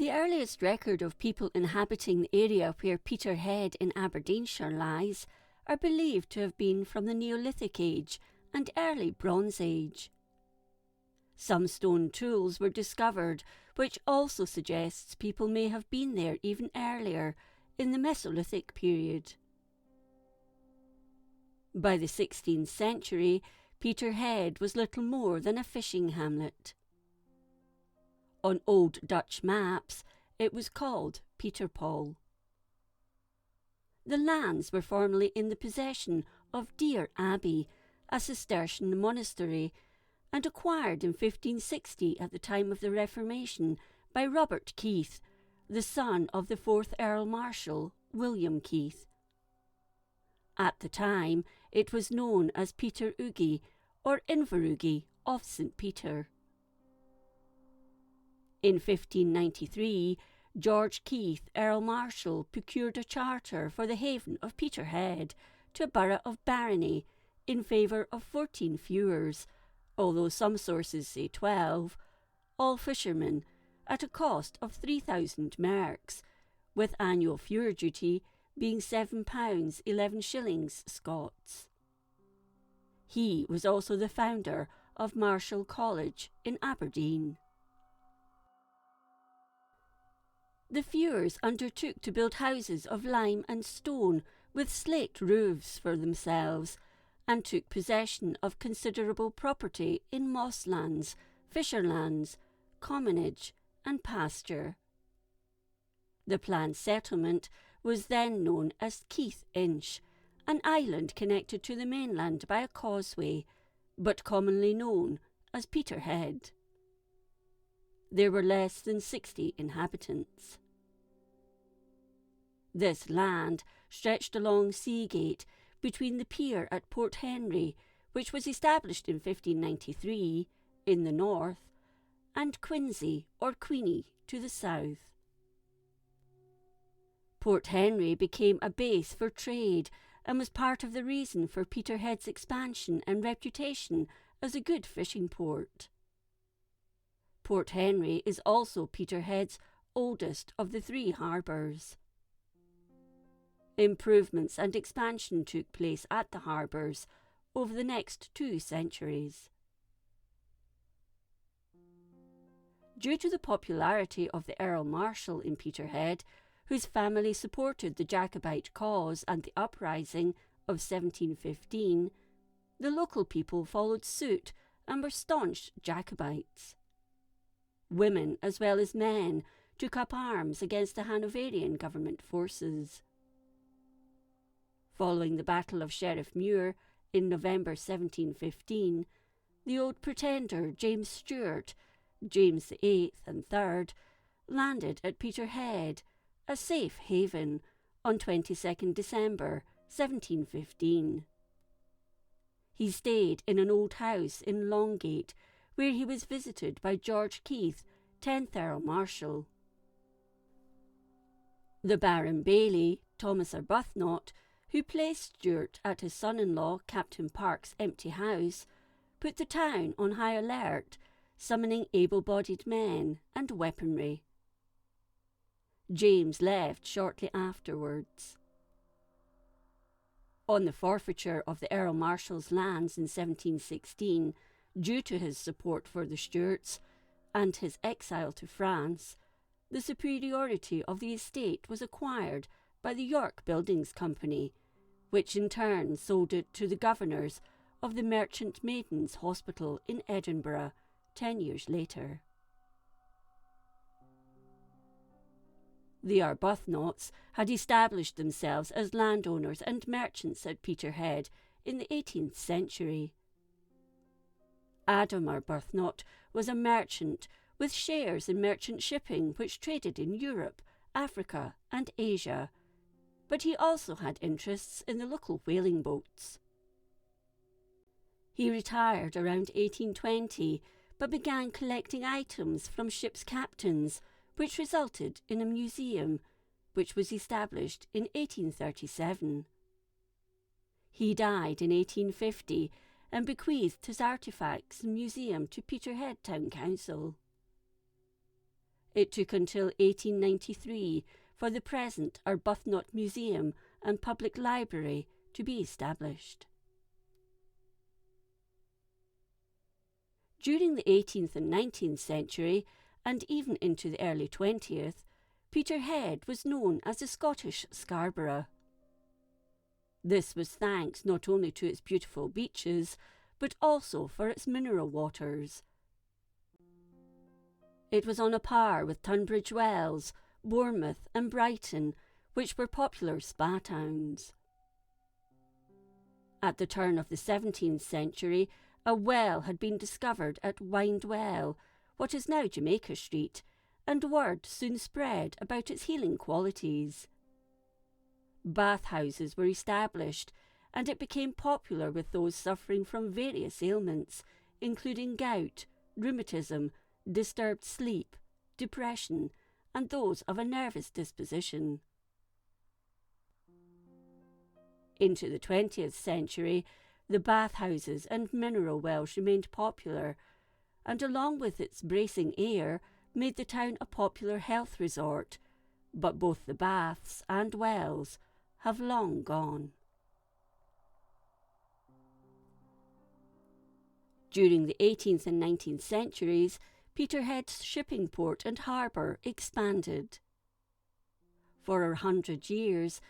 The earliest record of people inhabiting the area where Peterhead in Aberdeenshire lies are believed to have been from the Neolithic Age and early Bronze Age. Some stone tools were discovered, which also suggests people may have been there even earlier, in the Mesolithic period. By the 16th century, Peterhead was little more than a fishing hamlet. On old Dutch maps, it was called Pieterpaul. The lands were formerly in the possession of Deer Abbey, a Cistercian monastery, and acquired in 1560 at the time of the Reformation by Robert Keith, the son of the 4th Earl Marshal, William Keith. At the time, it was known as Peter-UG, or Inverugie of St. Peter. In 1593, George Keith, Earl Marshal, procured a charter for the haven of Peterhead to a borough of barony in favour of 14 feuars, although some sources say 12, all fishermen, at a cost of 3,000 merks, with annual feur duty being £7 11 shillings Scots. He was also the founder of Marischal College in Aberdeen. The feuars undertook to build houses of lime and stone with slate roofs for themselves, and took possession of considerable property in mosslands, fisherlands, commonage, and pasture. The planned settlement was then known as Keith Inch, an island connected to the mainland by a causeway, but commonly known as Peterhead. There were less than 60 inhabitants. This land stretched along Seagate between the pier at Port Henry, which was established in 1593, in the north, and Quincy or Queenie to the south. Port Henry became a base for trade and was part of the reason for Peterhead's expansion and reputation as a good fishing port. Port Henry is also Peterhead's oldest of the 3 harbours. Improvements and expansion took place at the harbours over the next 2 centuries. Due to the popularity of the Earl Marshal in Peterhead, whose family supported the Jacobite cause and the uprising of 1715, the local people followed suit and were staunch Jacobites. Women, as well as men, took up arms against the Hanoverian government forces. Following the Battle of Sheriff Muir in November 1715, the Old Pretender James Stewart, James VIII and III, landed at Peterhead, a safe haven, on 22nd December 1715. He stayed in an old house in Longgate, where he was visited by George Keith, 10th Earl Marshal. The Baron Bailey, Thomas Arbuthnot, who placed Stewart at his son-in-law Captain Park's empty house, put the town on high alert, summoning able-bodied men and weaponry. James left shortly afterwards. On the forfeiture of the Earl Marshal's lands in 1716, due to his support for the Stuarts and his exile to France, the superiority of the estate was acquired by the York Buildings Company, which in turn sold it to the governors of the Merchant Maidens Hospital in Edinburgh 10 years later. The Arbuthnot's had established themselves as landowners and merchants at Peterhead in the 18th century. Adam Arbuthnot was a merchant with shares in merchant shipping which traded in Europe, Africa and Asia, but he also had interests in the local whaling boats. He retired around 1820, but began collecting items from ships' captains, which resulted in a museum, which was established in 1837. He died in 1850 and bequeathed his artefacts and museum to Peterhead Town Council. It took until 1893 for the present Arbuthnot Museum and Public Library to be established. During the 18th and 19th century, and even into the early 20th, Peterhead was known as the Scottish Scarborough. This was thanks not only to its beautiful beaches, but also for its mineral waters. It was on a par with Tunbridge Wells, Bournemouth and Brighton, which were popular spa towns. At the turn of the 17th century, a well had been discovered at Windwell, what is now Jamaica Street, and word soon spread about its healing qualities. Bathhouses were established, and it became popular with those suffering from various ailments, including gout, rheumatism, disturbed sleep, depression, and those of a nervous disposition. Into the 20th century, the bathhouses and mineral wells remained popular, and along with its bracing air, made the town a popular health resort, but both the baths and wells have long gone. During the 18th and 19th centuries, Peterhead's shipping port and harbour expanded. For 100 years,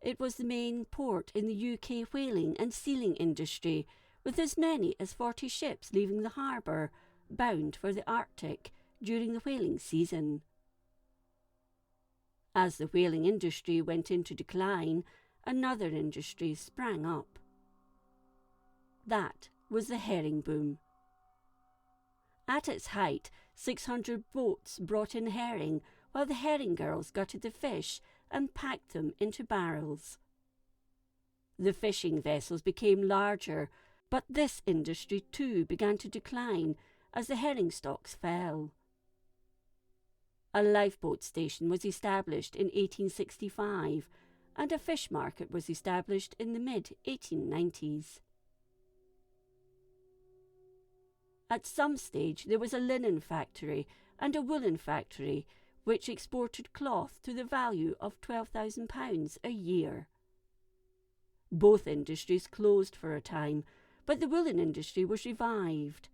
it was the main port in the UK whaling and sealing industry, with as many as 40 ships leaving the harbour, bound for the Arctic during the whaling season. As the whaling industry went into decline, another industry sprang up. That was the herring boom. At its height, 600 boats brought in herring, while the herring girls gutted the fish and packed them into barrels. The fishing vessels became larger, but this industry too began to decline as the herring stocks fell. A lifeboat station was established in 1865, and a fish market was established in the mid-1890s. At some stage there was a linen factory and a woolen factory, which exported cloth to the value of £12,000 a year. Both industries closed for a time, but the woolen industry was revived.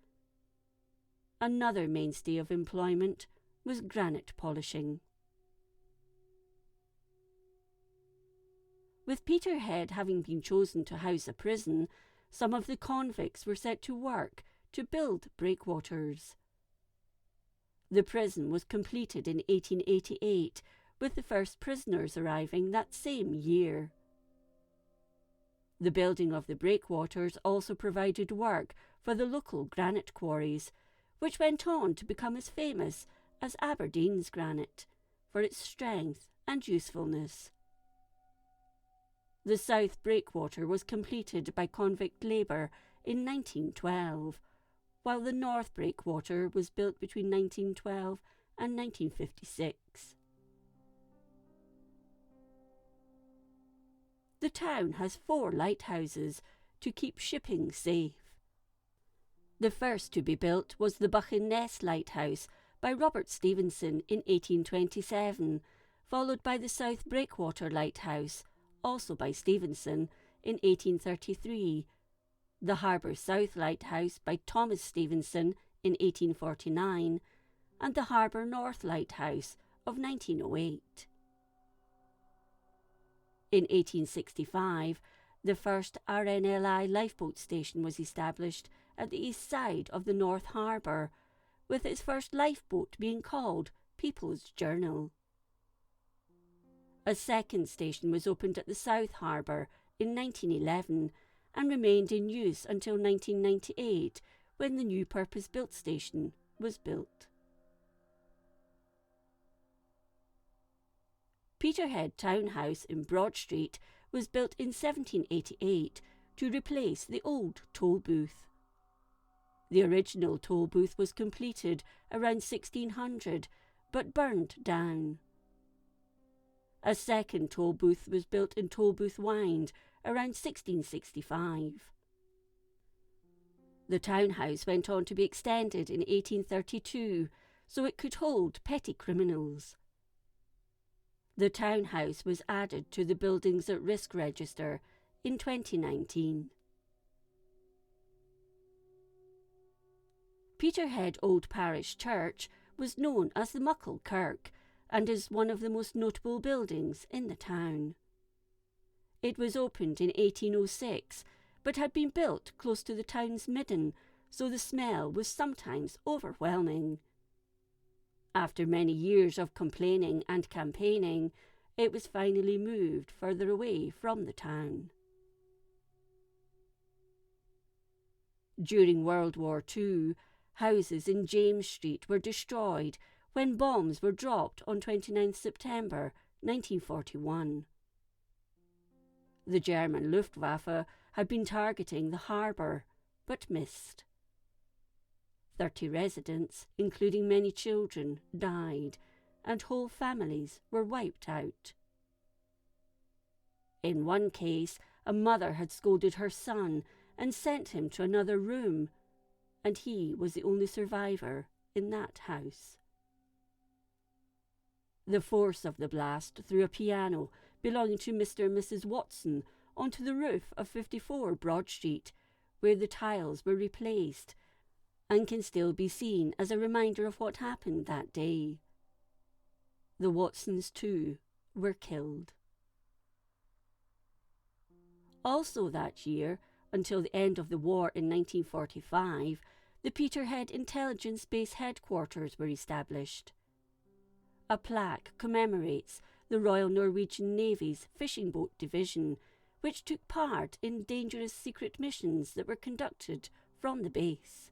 Another mainstay of employment was granite polishing. With Peterhead having been chosen to house a prison, some of the convicts were set to work to build breakwaters. The prison was completed in 1888, with the first prisoners arriving that same year. The building of the breakwaters also provided work for the local granite quarries, which went on to become as famous as Aberdeen's granite, for its strength and usefulness. The South Breakwater was completed by convict labour in 1912, while the North Breakwater was built between 1912 and 1956. The town has 4 lighthouses to keep shipping safe. The first to be built was the Buchan-Ness Lighthouse by Robert Stevenson in 1827, followed by the South Breakwater Lighthouse, also by Stevenson, in 1833, the Harbour South Lighthouse by Thomas Stevenson in 1849, and the Harbour North Lighthouse of 1908. In 1865, the first RNLI lifeboat station was established at the east side of the North Harbour, with its first lifeboat being called People's Journal. A second station was opened at the South Harbour in 1911 and remained in use until 1998, when the new purpose-built station was built. Peterhead Townhouse in Broad Street was built in 1788 to replace the old toll booth. The original toll booth was completed around 1600, but burned down. A second toll booth was built in Tollbooth Wynd around 1665. The townhouse went on to be extended in 1832, so it could hold petty criminals. The townhouse was added to the Buildings at Risk register in 2019. Peterhead Old Parish Church was known as the Muckle Kirk and is one of the most notable buildings in the town. It was opened in 1806, but had been built close to the town's midden, so the smell was sometimes overwhelming. After many years of complaining and campaigning, it was finally moved further away from the town. During World War II, houses in James Street were destroyed when bombs were dropped on 29 September 1941. The German Luftwaffe had been targeting the harbour, but missed. 30 residents, including many children, died, and whole families were wiped out. In one case, a mother had scolded her son and sent him to another room, and he was the only survivor in that house. The force of the blast threw a piano belonging to Mr. and Mrs. Watson onto the roof of 54 Broad Street, where the tiles were replaced, and can still be seen as a reminder of what happened that day. The Watsons, too, were killed. Also that year, until the end of the war in 1945, the Peterhead Intelligence Base headquarters were established. A plaque commemorates the Royal Norwegian Navy's fishing boat division, which took part in dangerous secret missions that were conducted from the base.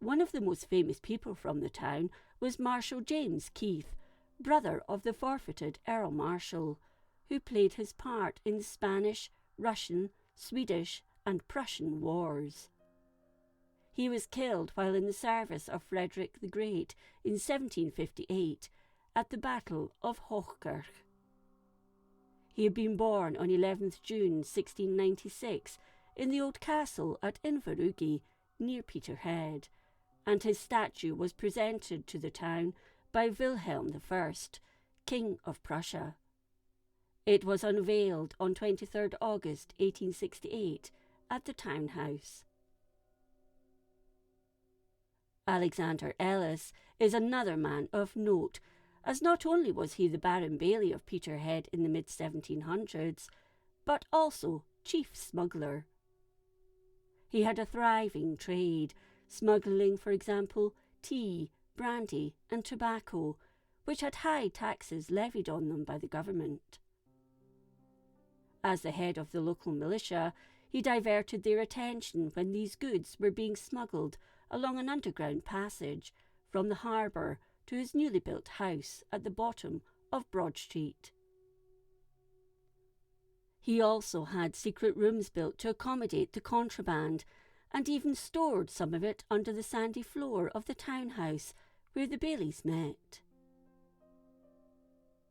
One of the most famous people from the town was Marshal James Keith, brother of the forfeited Earl Marshal, who played his part in the Spanish, Russian, Swedish and Prussian wars. He was killed while in the service of Frederick the Great in 1758 at the Battle of Hochkirch. He had been born on 11th June 1696 in the old castle at Inveruggy near Peterhead, and his statue was presented to the town by Wilhelm I, King of Prussia. It was unveiled on 23rd August 1868 at the townhouse. Alexander Ellis is another man of note, as not only was he the Baron Bailey of Peterhead in the mid-1700s, but also chief smuggler. He had a thriving trade, smuggling, for example, tea, brandy and tobacco, which had high taxes levied on them by the government. As the head of the local militia, he diverted their attention when these goods were being smuggled along an underground passage from the harbour to his newly built house at the bottom of Broad Street. He also had secret rooms built to accommodate the contraband, and even stored some of it under the sandy floor of the townhouse where the Baileys met.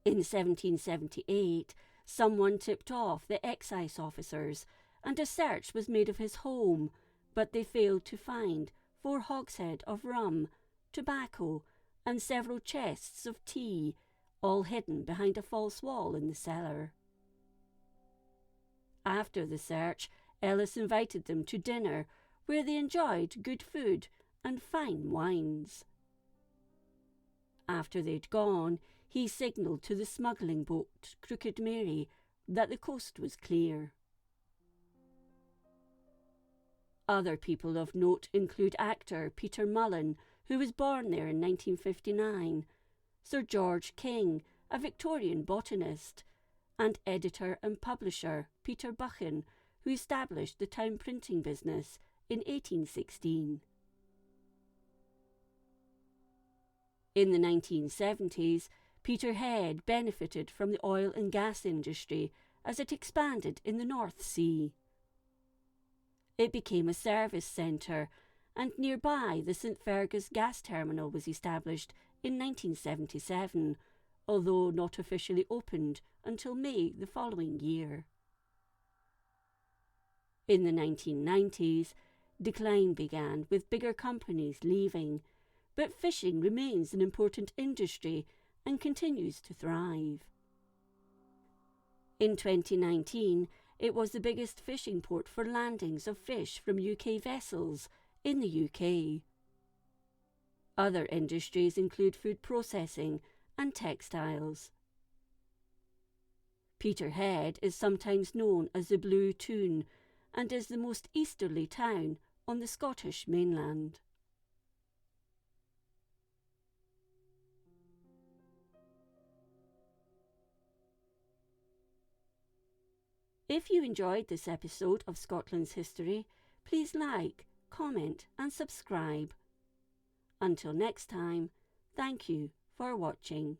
In 1778, someone tipped off the excise officers, and a search was made of his home, but they failed to find 4 hogsheads of rum, tobacco, and several chests of tea, all hidden behind a false wall in the cellar. After the search, Ellis invited them to dinner, where they enjoyed good food and fine wines. After they'd gone, he signalled to the smuggling boat, Crooked Mary, that the coast was clear. Other people of note include actor Peter Mullen, who was born there in 1959, Sir George King, a Victorian botanist, and editor and publisher Peter Buchan, who established the town printing business in 1816. In the 1970s, Peterhead benefited from the oil and gas industry as it expanded in the North Sea. It became a service centre, and nearby the St Fergus gas terminal was established in 1977, although not officially opened until May the following year. In the 1990s, Decline began with bigger companies leaving, but fishing remains an important industry and continues to thrive. In 2019, it was the biggest fishing port for landings of fish from UK vessels in the UK. Other industries include food processing and textiles. Peterhead is sometimes known as the Blue Toon and is the most easterly town on the Scottish mainland. If you enjoyed this episode of Scotland's History, please like, comment and subscribe. Until next time, thank you for watching.